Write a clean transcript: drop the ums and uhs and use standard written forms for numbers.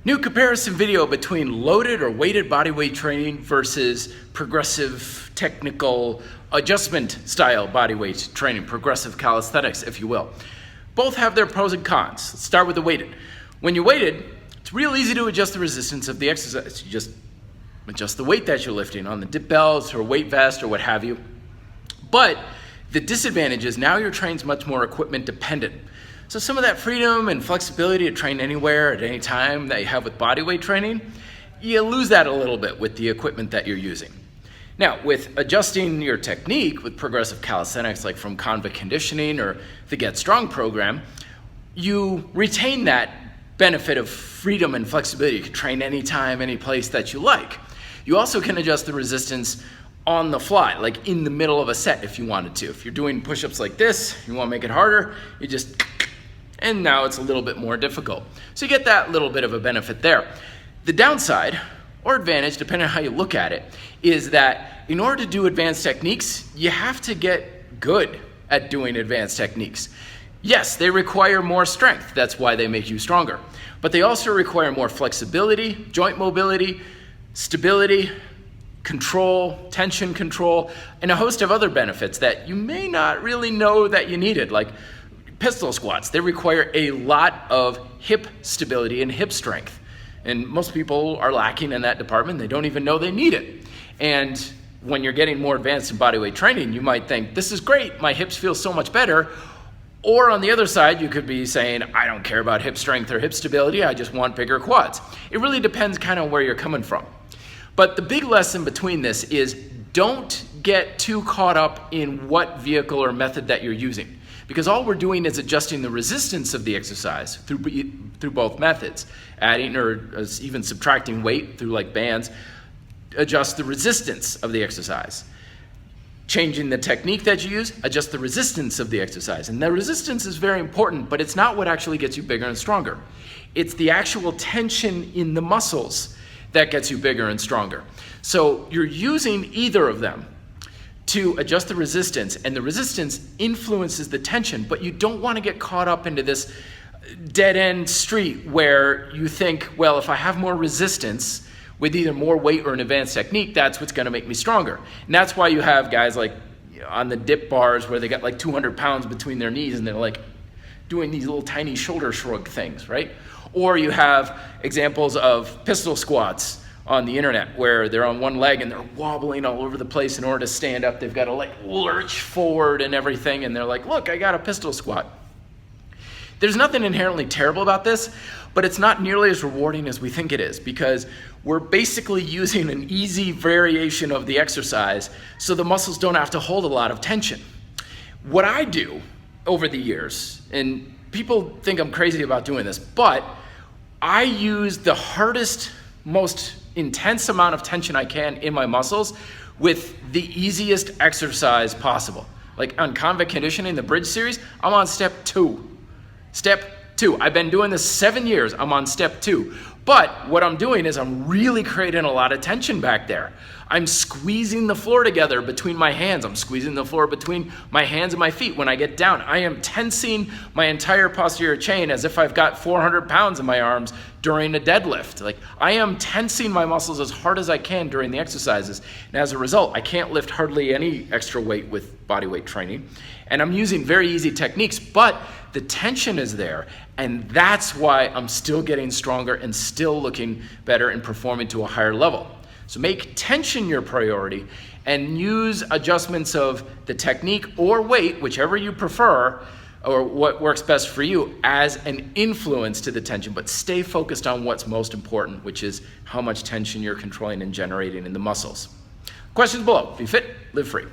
New comparison video between loaded or weighted bodyweight training versus progressive technical adjustment style bodyweight training, progressive calisthenics, if you will. Both have their pros and cons. Let's start with the weighted. When you're weighted, it's real easy to adjust the resistance of the exercise. You just adjust the weight that you're lifting on the dip belts or weight vest or what have you. But the disadvantage is now your training's much more equipment dependent. So some of that freedom and flexibility to train anywhere at any time that you have with bodyweight training, you lose that a little bit with the equipment that you're using. Now, with adjusting your technique with progressive calisthenics, like from Convict Conditioning or the Get Strong program, you retain that benefit of freedom and flexibility. You can train anytime, any place that you like. You also can adjust the resistance on the fly, like in the middle of a set if you wanted to. If you're doing push-ups like this, you want to make it harder, you just, and now it's a little bit more difficult. So you get that little bit of a benefit there. The downside, or advantage, depending on how you look at it, is that in order to do advanced techniques, you have to get good at doing advanced techniques. Yes, they require more strength. That's why they make you stronger. But they also require more flexibility, joint mobility, stability, control, tension control, and a host of other benefits that you may not really know that you needed, like pistol squats. They require a lot of hip stability and hip strength. And most people are lacking in that department. They don't even know they need it. And when you're getting more advanced in bodyweight training, you might think, this is great, my hips feel so much better. Or on the other side, you could be saying, I don't care about hip strength or hip stability, I just want bigger quads. It really depends kind of where you're coming from. But the big lesson between this is don't get too caught up in what vehicle or method that you're using. Because all we're doing is adjusting the resistance of the exercise through both methods. Adding or even subtracting weight through like bands, adjust the resistance of the exercise. Changing the technique that you use, adjust the resistance of the exercise. And the resistance is very important, but it's not what actually gets you bigger and stronger. It's the actual tension in the muscles that gets you bigger and stronger. So you're using either of them to adjust the resistance, and the resistance influences the tension, but you don't want to get caught up into this dead-end street where you think, well, if I have more resistance with either more weight or an advanced technique, that's what's going to make me stronger. And that's why you have guys like on the dip bars where they got like 200 pounds between their knees and they're like doing these little tiny shoulder shrug things, right? Or you have examples of pistol squats on the internet where they're on one leg and they're wobbling all over the place in order to stand up. They've got to like lurch forward and everything, and they're like, look, I got a pistol squat. There's nothing inherently terrible about this, but it's not nearly as rewarding as we think it is, because we're basically using an easy variation of the exercise so the muscles don't have to hold a lot of tension. What I do over the years, and people think I'm crazy about doing this, but I use the hardest, most intense amount of tension I can in my muscles with the easiest exercise possible. Like on Convict Conditioning, the bridge series, I'm on step 2. Step 2. I've been doing this 7 years. I'm on step 2. But what I'm doing is I'm really creating a lot of tension back there. I'm squeezing the floor together between my hands. I'm squeezing the floor between my hands and my feet when I get down. I am tensing my entire posterior chain as if I've got 400 pounds in my arms during a deadlift. Like, I am tensing my muscles as hard as I can during the exercises. And as a result, I can't lift hardly any extra weight with bodyweight training. And I'm using very easy techniques, but the tension is there. And that's why I'm still getting stronger and still looking better and performing to a higher level. So make tension your priority and use adjustments of the technique or weight, whichever you prefer, or what works best for you, as an influence to the tension. But stay focused on what's most important, which is how much tension you're controlling and generating in the muscles. Questions below. Be fit, live free.